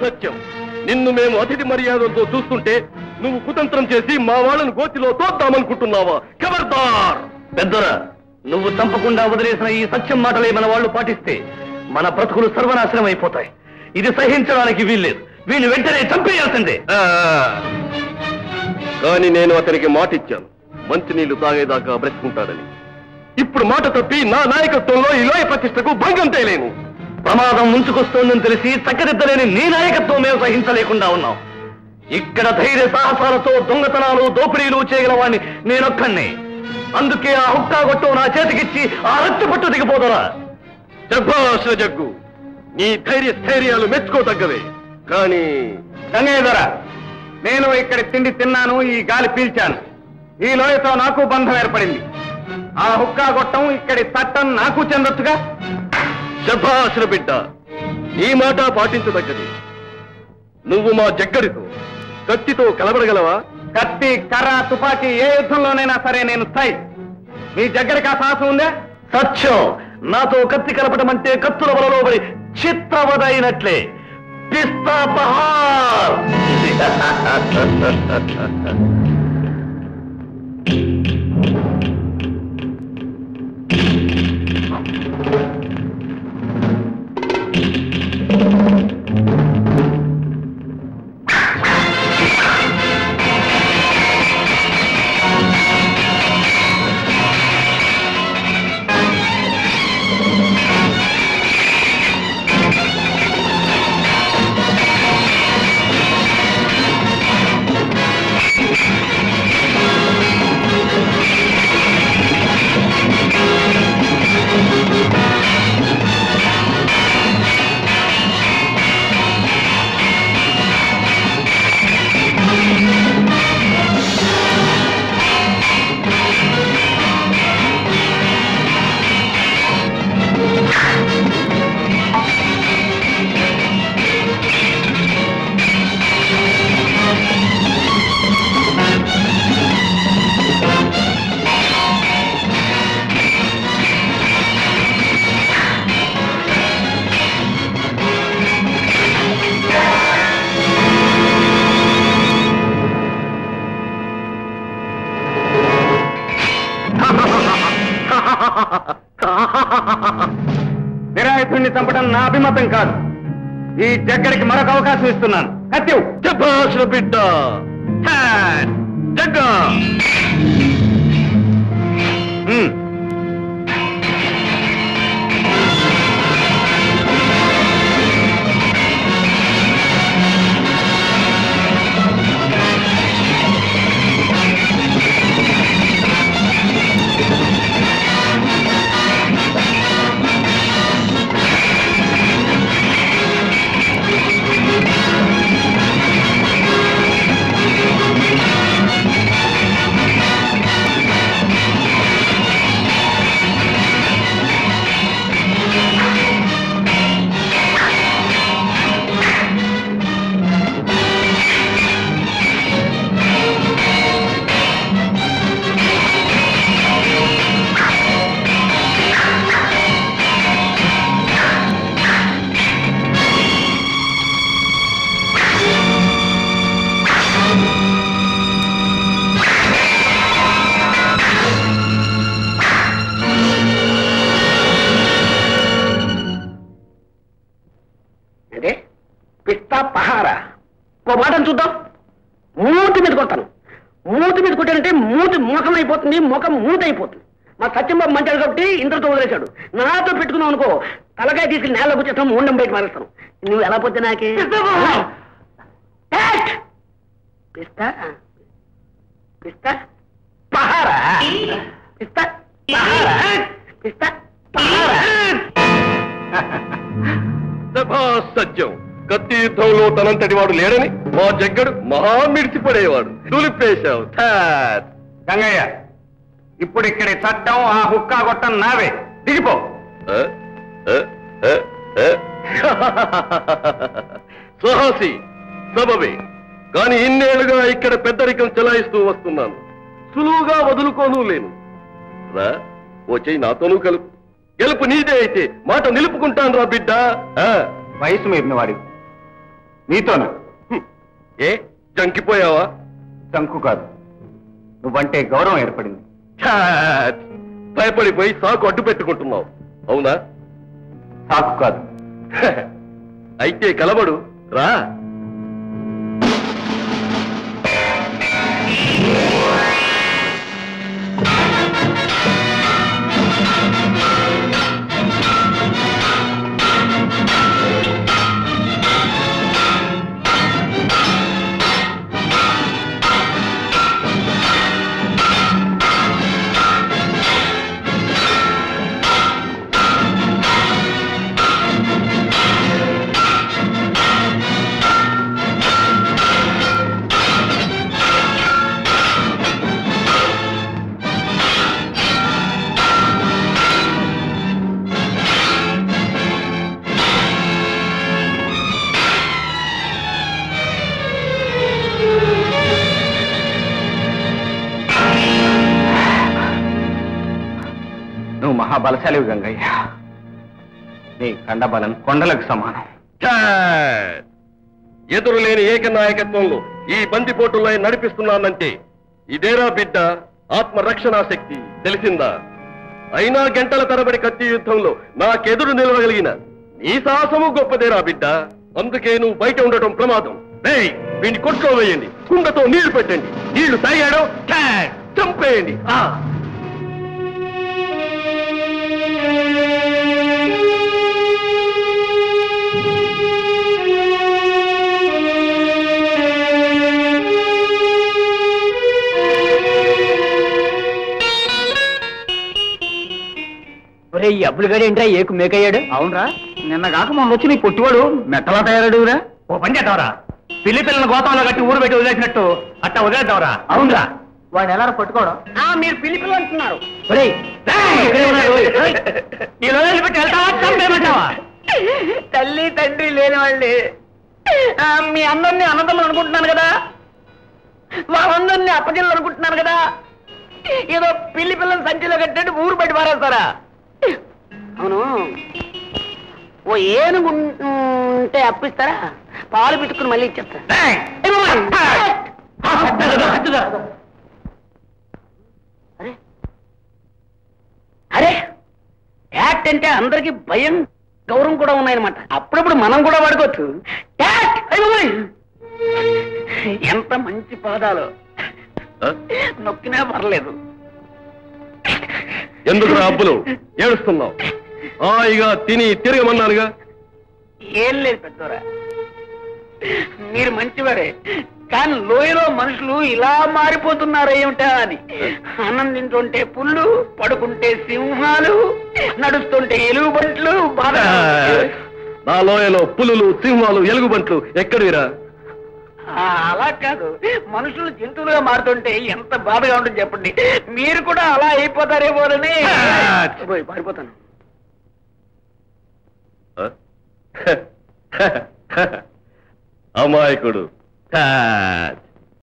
సత్యం, నిన్ను మేము అతిథి మర్యాదలతో చూస్తుంటే నువ్వు కుతంత్రం చేసి మా వాళ్ళను గోతిలో తోద్దామనుకుంటున్నావా? ఖబర్దార్! పెద్దరా, నువ్వు చంపకుండా వదిలేసిన ఈ సత్యం మాటలే మన వాళ్ళు పాటిస్తే మన బ్రతుకులు సర్వనాశనం అయిపోతాయి. ఇది సహించడానికి వీల్లేదు. వీళ్ళు వెంటనే చంపేయాల్సిందే. కానీ నేను అతనికి మాట ఇచ్చాను, మంచినీళ్లు తాగేదాకా బ్రతుకుంటాడని. ఇప్పుడు మాట తప్పి నా నాయకత్వంలో ఈ లోయ ప్రతిష్టకు భంగం తేలేను. ప్రమాదం ముంచుకొస్తోందని తెలిసి చక్కదిద్దలేని నీ నాయకత్వం మేము సహించలేకుండా ఉన్నాం. ఇక్కడ ధైర్య సాహసాలతో దొంగతనాలు దోపిడీలు చేయగల వాడిని నేనొక్కడిని. అందుకే ఆ హుక్కా గొట్టం నా చేతికిచ్చి ఆ రక్తి పట్టు దిగిపోదరా. జగ్గాశ్ర జగ్గు, నీ ధైర్య స్థైర్యాలు మెచ్చుకోదగ్గవే. కానీ గంగయ్యధర, నేను ఇక్కడ తిండి తిన్నాను, ఈ గాలి పీల్చాను. ఈ లోయతో నాకు బంధం ఏర్పడింది. ఆ హుక్కా గొట్టం ఇక్కడి చట్టం నాకు చెందొచ్చుగా. శభాశ్ర బిడ్డ, ఈ మాట పాటించదగ్గది. నువ్వు మా జగ్గడితో కత్తితో కలబడగలవా? కత్తి, కర్ర, తుపాకీ ఏ యుద్ధంలోనైనా సరే నేను స్థాయి. మీ జగ్గడికి ఆ సాహసం ఉందా? సత్యం, నాతో కత్తి కలపడం అంటే కత్తుల వలలో పడి చిత్రవదైనట్లే. పిస్తా బహార్! నిరాయుధుణ్ణి చంపడం నా అభిమతం కాదు. ఈ జగ్గడికి మరొక అవకాశం ఇస్తున్నాను. కత్తివ్! శభాశ్ర బిడ్డ, జగ్గా! చూద్దాం. మూతి మీద కొడతాను. మూతి మీద కొట్టానంటే మూతి ముఖం అయిపోతుంది, ముఖం మూత అయిపోతుంది. మా సత్యంబాబు మంచాడు కాబట్టి ఇంతతో వదిలేశాడు. నాతో పెట్టుకున్నావు అనుకో, తలకాయ తీసుకుని నేల కూర్చేస్తాం, ముండం బయట మారేస్తాను. నువ్వు ఎలా పోతే నాకే పిస్తా పిస్తా పహారా పిస్తా పహారా పిస్తా పహారా. సత్యం, కత్తి యుద్ధంలో తనంతటి వాడు లేడని మా జగ్గడు మహా మిడిచిపడేవాడు. దులిపేశావు. గంగయ్య, ఇప్పుడు ఇక్కడి చట్టం ఆ హుక్కా గొట్టం నావే. దిగిపో. సాహసి సబబే, కాని ఇన్నేళ్లుగా ఇక్కడ పెద్దరికం చెలాయిస్తూ వస్తున్నాను. సులువుగా వదులుకోను లేను. రా, ఓ చెయ్యి నాతోనూ కలుపు. గెలుపు నీదే అయితే మాట నిలుపుకుంటాను రా బిడ్డ. వయసు మీరిన వాడి నీతోనా? ఏ జంకిపోయావా? శంకు కాదు, నువ్వంటే గౌరవం ఏర్పడింది. భయపడిపోయి సాకు అడ్డు పెట్టుకుంటున్నావు అవునా? సాకు కాదు. అయితే కలబడు రా. నువ్వు మహాబలశాలివి గంగయ్య. నీ కండబలం కొండలకు సమానం. ఎదురులేని ఏకనాయకత్వంలో ఈ బందిపోటులో నడిపిస్తున్నానంటే ఇదేరా బిడ్డ ఆత్మరక్షణా శక్తి, తెలిసిందా? అయినా గంటల తరబడి కత్తి యుద్ధంలో నాకెదురు నిలవగలిగిన నీ సాహసము గొప్పదేరా బిడ్డ. అందుకే నువ్వు బయట ఉండటం ప్రమాదం. వీడిని కొట్లో వేయండి, కుండతో నీళ్లు పెట్టండి. నీళ్లు తాగాడో చంపేయండి. ఈ అబ్బులు గడి ఏంట్రా ఏకు మేకయ్యాడు? అవునరా, నిన్న కాక మొన్న వచ్చి నీ పొట్టివాడు మెట్టలా తయారడురా. ఓ పని చేద్దాంరా, పిల్లి పిల్లల గోతంలో కట్టి ఊరు పెట్టి వదిలేసినట్టు అట్టా వదిలేద్దాంరా. అవునరా, వాడిని ఎలా పట్టుకోవడం? మీరు పిల్లి పిల్లలు అంటున్నారు. తల్లి తండ్రి లేని వాళ్ళని మీ అందరినీ అన్నదమ్ములు అనుకుంటున్నాను కదా, వాళ్ళందరినీ అప్పగిళ్ళు అనుకుంటున్నాను కదా. ఏదో పిల్లి పిల్లలు సంచిలో కట్టినట్టు ఊరు బయట పారేస్తారా? అవును, ఓ ఏనుగు ఉంటే అప్పిస్తారా? పాలు పితుక్కుని మళ్ళీ ఇచ్చేస్తా. అరే అరే, యాక్ట్ అంటే అందరికి భయం గౌరవం కూడా ఉన్నాయన్నమాట. అప్పుడప్పుడు మనం కూడా వాడుకోవచ్చు. ఎంత మంచి పాదాలు, నొక్కినా పర్లేదు. ఎందుకు అబ్బులు ఏడుస్తున్నావు? హాయిగా తిని తిరగమన్నానుగా. ఏం లేదు పెద్దోరా, మీరు మంచివారే, కానీ లోయలో మనుషులు ఇలా మారిపోతున్నారు ఏమిటా అని. అన్నం తింటుంటే పుళ్ళు, పడుకుంటే సింహాలు, నడుస్తుంటే ఎలుగుబంట్లు. బాధ. నా లోయలో పులులు, సింహాలు, ఎలుగుబంట్లు ఎక్కడిరా? అలా కాదు, మనుషులు జంతువులుగా మారుతుంటే ఎంత బాధగా ఉంటుంది చెప్పండి. మీరు కూడా అలా అయిపోతారేమోనని పారిపోతాను. అమాయకుడు.